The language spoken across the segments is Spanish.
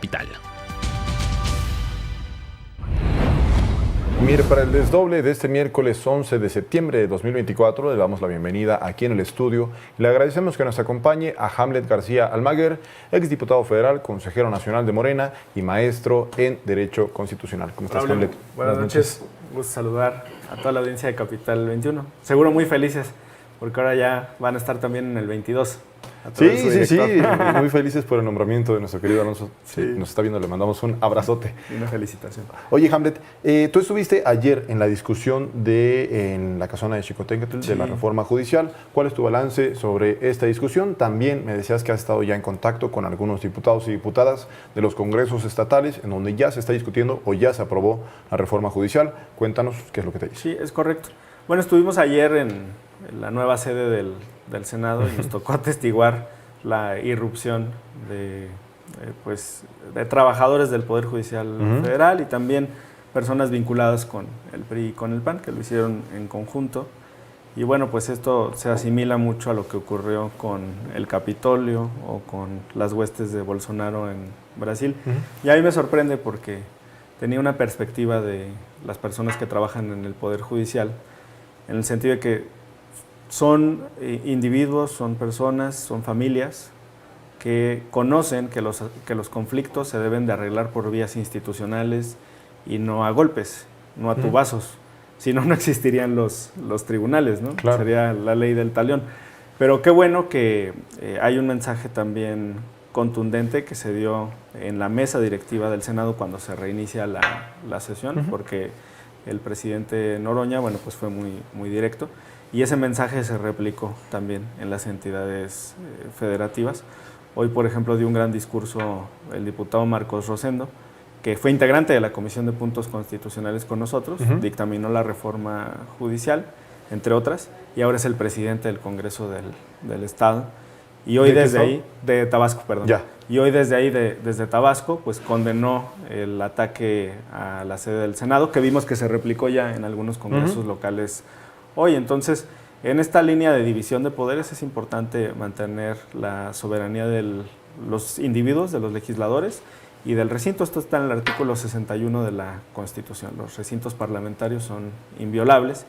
capital. Mire, para el desdoble de este miércoles 11 de septiembre de 2024, le damos la bienvenida aquí en el estudio y le agradecemos que nos acompañe a Hamlet García Almaguer, exdiputado federal, consejero nacional de Morena y maestro en Derecho Constitucional. ¿Cómo estás, Hamlet? Buenas noches. Gusto saludar a toda la audiencia de Capital 21. Seguro muy felices, porque ahora ya van a estar también en el 22. Sí, muy felices por el nombramiento de nuestro querido Alonso. Sí. Nos está viendo, le mandamos un abrazote. Y una felicitación. Oye, Hamlet, tú estuviste ayer en la discusión en la casona de Xicoténcatl de la reforma judicial. ¿Cuál es tu balance sobre esta discusión? También me decías que has estado ya en contacto con algunos diputados y diputadas de los congresos estatales en donde ya se está discutiendo o ya se aprobó la reforma judicial. Cuéntanos qué es lo que te dice. Sí, es correcto. Bueno, estuvimos ayer en la nueva sede del Senado y nos tocó atestiguar la irrupción de trabajadores del Poder Judicial Federal y también personas vinculadas con el PRI y con el PAN, que lo hicieron en conjunto. Y bueno, pues esto se asimila mucho a lo que ocurrió con el Capitolio o con las huestes de Bolsonaro en Brasil. Y a mí me sorprende porque tenía una perspectiva de las personas que trabajan en el Poder Judicial, en el sentido de que son individuos, son personas, son familias que conocen que los conflictos se deben de arreglar por vías institucionales y no a golpes, no a tubazos. Si no, no existirían los tribunales, ¿no? Claro. Sería la ley del talión. Pero qué bueno que hay un mensaje también contundente que se dio en la mesa directiva del Senado cuando se reinicia la sesión, porque el presidente Noroña, bueno, pues fue muy directo. Y ese mensaje se replicó también en las entidades federativas. Hoy, por ejemplo, dio un gran discurso el diputado Marcos Rosendo, que fue integrante de la Comisión de Puntos Constitucionales con nosotros, dictaminó la reforma judicial, entre otras, y ahora es el presidente del Congreso del Estado. Y hoy desde ahí, de Tabasco, perdón. Ya. Y hoy desde ahí, desde Tabasco, pues condenó el ataque a la sede del Senado, que vimos que se replicó ya en algunos congresos locales hoy. Entonces, en esta línea de división de poderes es importante mantener la soberanía de los individuos, de los legisladores y del recinto. Esto está en el artículo 61 de la Constitución. Los recintos parlamentarios son inviolables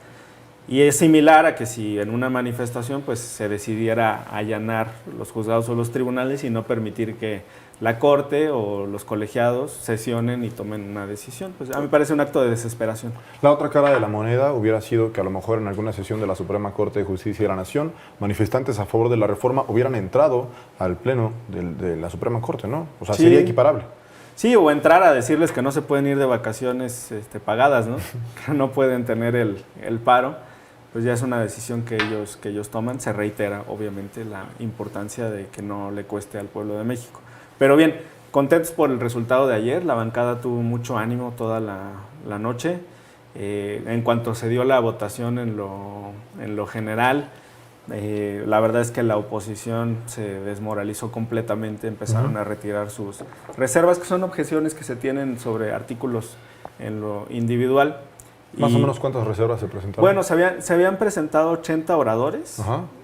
y es similar a que si en una manifestación pues, se decidiera allanar los juzgados o los tribunales y no permitir que la Corte o los colegiados sesionen y tomen una decisión. Pues a mí me parece un acto de desesperación. La otra cara de la moneda hubiera sido que a lo mejor en alguna sesión de la Suprema Corte de Justicia de la Nación, manifestantes a favor de la reforma hubieran entrado al pleno de la Suprema Corte, ¿no? O sea, sería equiparable. Sí, o entrar a decirles que no se pueden ir de vacaciones pagadas, ¿no? Que no pueden tener el paro. Pues ya es una decisión que ellos toman. Se reitera, obviamente, la importancia de que no le cueste al pueblo de México. Pero bien, contentos por el resultado de ayer. La bancada tuvo mucho ánimo toda la noche. En cuanto se dio la votación en lo general, la verdad es que la oposición se desmoralizó completamente. Empezaron a retirar sus reservas, que son objeciones que se tienen sobre artículos en lo individual. ¿Más o menos cuántas reservas se presentaron? Bueno, se habían presentado 80 oradores,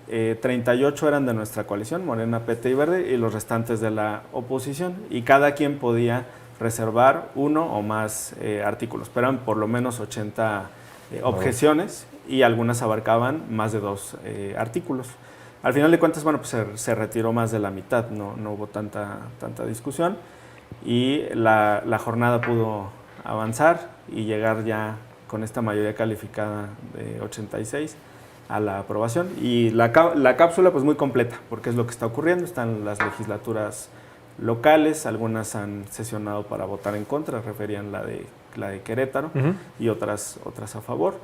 38 eran de nuestra coalición, Morena, PT y Verde, y los restantes de la oposición, y cada quien podía reservar uno o más artículos, pero eran por lo menos 80 objeciones y algunas abarcaban más de 2 artículos. Al final de cuentas, bueno, pues se retiró más de la mitad, no hubo tanta discusión, y la jornada pudo avanzar y llegar ya con esta mayoría calificada de 86 a la aprobación. Y la cápsula pues muy completa, porque es lo que está ocurriendo. Están las legislaturas locales, algunas han sesionado para votar en contra, referían la de Querétaro, y otras a favor.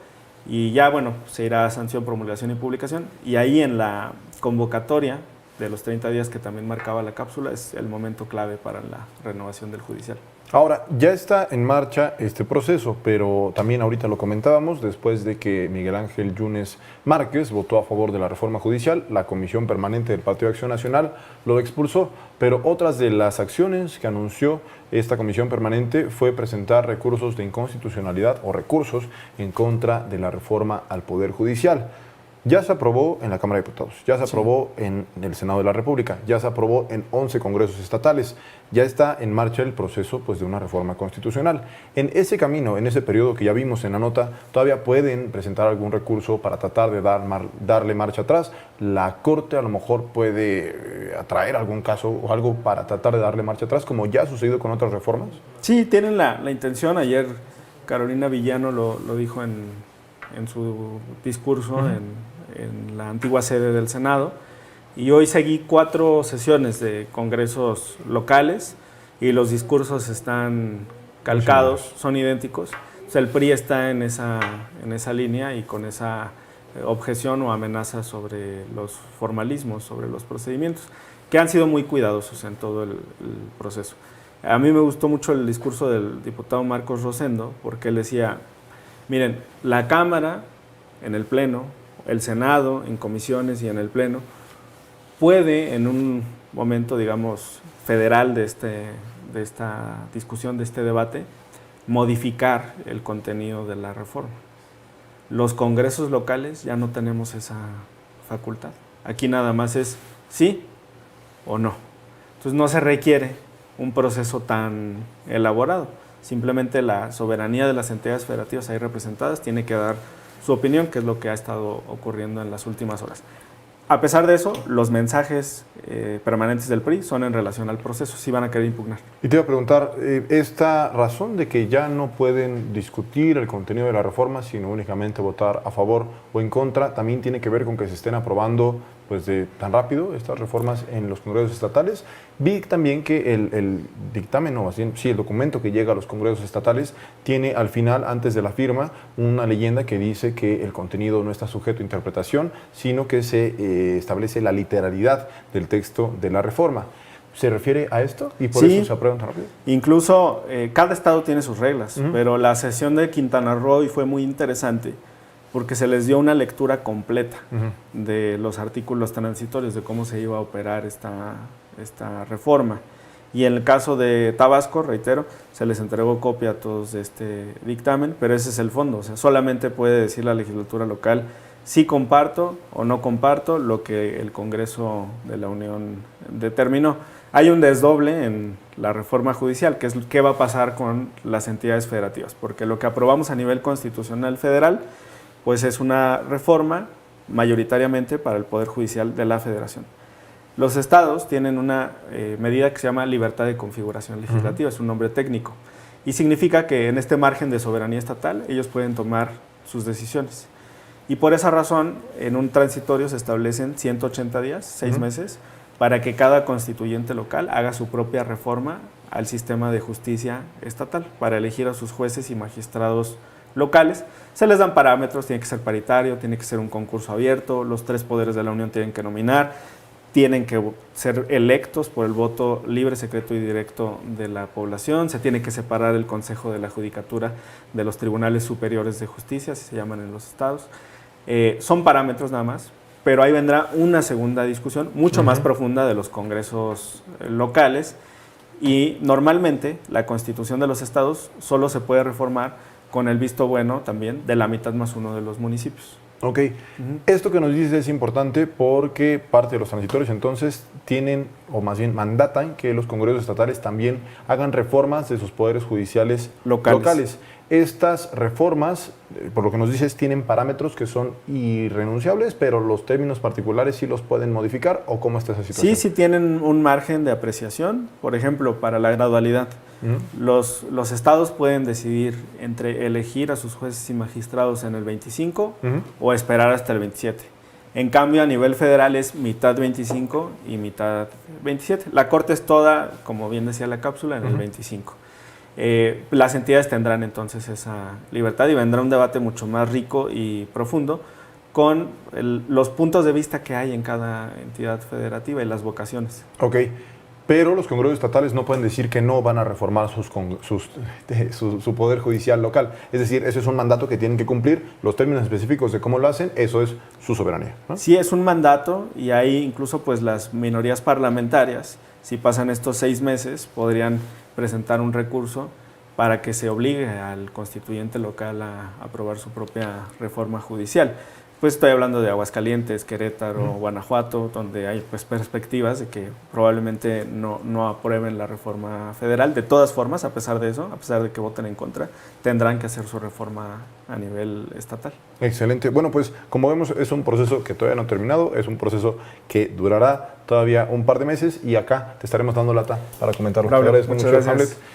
Y ya, bueno, se irá a sanción, promulgación y publicación. Y ahí en la convocatoria de los 30 días que también marcaba la cápsula es el momento clave para la renovación del judicial. Ahora, ya está en marcha este proceso, pero también ahorita lo comentábamos, después de que Miguel Ángel Yunes Márquez votó a favor de la reforma judicial, la Comisión Permanente del Partido de Acción Nacional lo expulsó, pero otras de las acciones que anunció esta Comisión Permanente fue presentar recursos de inconstitucionalidad o recursos en contra de la reforma al Poder Judicial. Ya se aprobó en la Cámara de Diputados, ya se aprobó en el Senado de la República, ya se aprobó en 11 congresos estatales, ya está en marcha el proceso pues, de una reforma constitucional. En ese camino, en ese periodo que ya vimos en la nota, todavía pueden presentar algún recurso para tratar de darle marcha atrás. La Corte a lo mejor puede atraer algún caso o algo para tratar de darle marcha atrás, como ya ha sucedido con otras reformas. Sí, tienen la intención. Ayer Carolina Villano lo dijo en su discurso en la antigua sede del Senado, y hoy seguí 4 sesiones de congresos locales y los discursos están calcados, son idénticos. O sea, el PRI está en esa línea y con esa objeción o amenaza sobre los formalismos, sobre los procedimientos, que han sido muy cuidadosos en todo el proceso. A mí me gustó mucho el discurso del diputado Marcos Rosendo, porque él decía: miren, la Cámara en el Pleno, el Senado en comisiones y en el Pleno, puede en un momento, digamos, federal de esta discusión, de este debate, modificar el contenido de la reforma. Los congresos locales ya no tenemos esa facultad. Aquí nada más es sí o no. Entonces no se requiere un proceso tan elaborado. Simplemente la soberanía de las entidades federativas ahí representadas tiene que dar su opinión, que es lo que ha estado ocurriendo en las últimas horas. A pesar de eso, los mensajes permanentes del PRI son en relación al proceso, sí van a querer impugnar. Y te iba a preguntar, esta razón de que ya no pueden discutir el contenido de la reforma, sino únicamente votar a favor o en contra, también tiene que ver con que se estén aprobando pues, tan rápido estas reformas en los congresos estatales. Vi también que el dictamen, o así, sí, el documento que llega a los congresos estatales tiene al final, antes de la firma, una leyenda que dice que el contenido no está sujeto a interpretación, sino que se establece la literalidad del texto de la reforma. ¿Se refiere a esto? ¿Y por eso se aprueban tan rápido? Incluso cada estado tiene sus reglas, pero la sesión de Quintana Roo fue muy interesante porque se les dio una lectura completa de los artículos transitorios, de cómo se iba a operar esta reforma. Y en el caso de Tabasco, reitero, se les entregó copia a todos de este dictamen, pero ese es el fondo. O sea, solamente puede decir la legislatura local si comparto o no comparto lo que el Congreso de la Unión determinó. Hay un desdoble en la reforma judicial, que es qué va a pasar con las entidades federativas, porque lo que aprobamos a nivel constitucional federal pues es una reforma mayoritariamente para el Poder Judicial de la Federación. Los estados tienen una medida que se llama libertad de configuración legislativa, es un nombre técnico, y significa que en este margen de soberanía estatal ellos pueden tomar sus decisiones. Y por esa razón, en un transitorio se establecen 180 días, 6 meses, para que cada constituyente local haga su propia reforma al sistema de justicia estatal, para elegir a sus jueces y magistrados locales. Se les dan parámetros, tiene que ser paritario, tiene que ser un concurso abierto, los 3 poderes de la Unión tienen que nominar, tienen que ser electos por el voto libre, secreto y directo de la población, se tiene que separar el Consejo de la Judicatura de los Tribunales Superiores de Justicia, así se llaman en los estados. Son parámetros nada más, pero ahí vendrá una segunda discusión mucho más profunda de los congresos locales, y normalmente la Constitución de los estados solo se puede reformar con el visto bueno también de la mitad más uno de los municipios. Ok, esto que nos dices es importante porque parte de los transitorios entonces tienen, o más bien mandatan, que los congresos estatales también hagan reformas de sus poderes judiciales locales. Estas reformas, por lo que nos dices, tienen parámetros que son irrenunciables, pero los términos particulares sí los pueden modificar, ¿o cómo está esa situación? Sí tienen un margen de apreciación. Por ejemplo, para la gradualidad, los estados pueden decidir entre elegir a sus jueces y magistrados en el 25 o esperar hasta el 27. En cambio, a nivel federal es mitad 25 y mitad 27. La Corte es toda, como bien decía la cápsula, en el 25. Las entidades tendrán entonces esa libertad y vendrá un debate mucho más rico y profundo con los puntos de vista que hay en cada entidad federativa y las vocaciones. Ok, pero los congresos estatales no pueden decir que no van a reformar su poder judicial local. Es decir, eso es un mandato que tienen que cumplir. Los términos específicos de cómo lo hacen, eso es su soberanía, ¿no? Sí, es un mandato, y ahí incluso pues las minorías parlamentarias, si pasan estos 6 meses, podrían presentar un recurso para que se obligue al constituyente local a aprobar su propia reforma judicial. Pues estoy hablando de Aguascalientes, Querétaro, Guanajuato, donde hay pues perspectivas de que probablemente no aprueben la reforma federal. De todas formas, a pesar de eso, a pesar de que voten en contra, tendrán que hacer su reforma a nivel estatal. Excelente. Bueno, pues como vemos es un proceso que todavía no ha terminado, es un proceso que durará todavía un par de meses y acá te estaremos dando lata para comentarlo. Braulio, Te agradezco muchas mucho, gracias. Hamlet.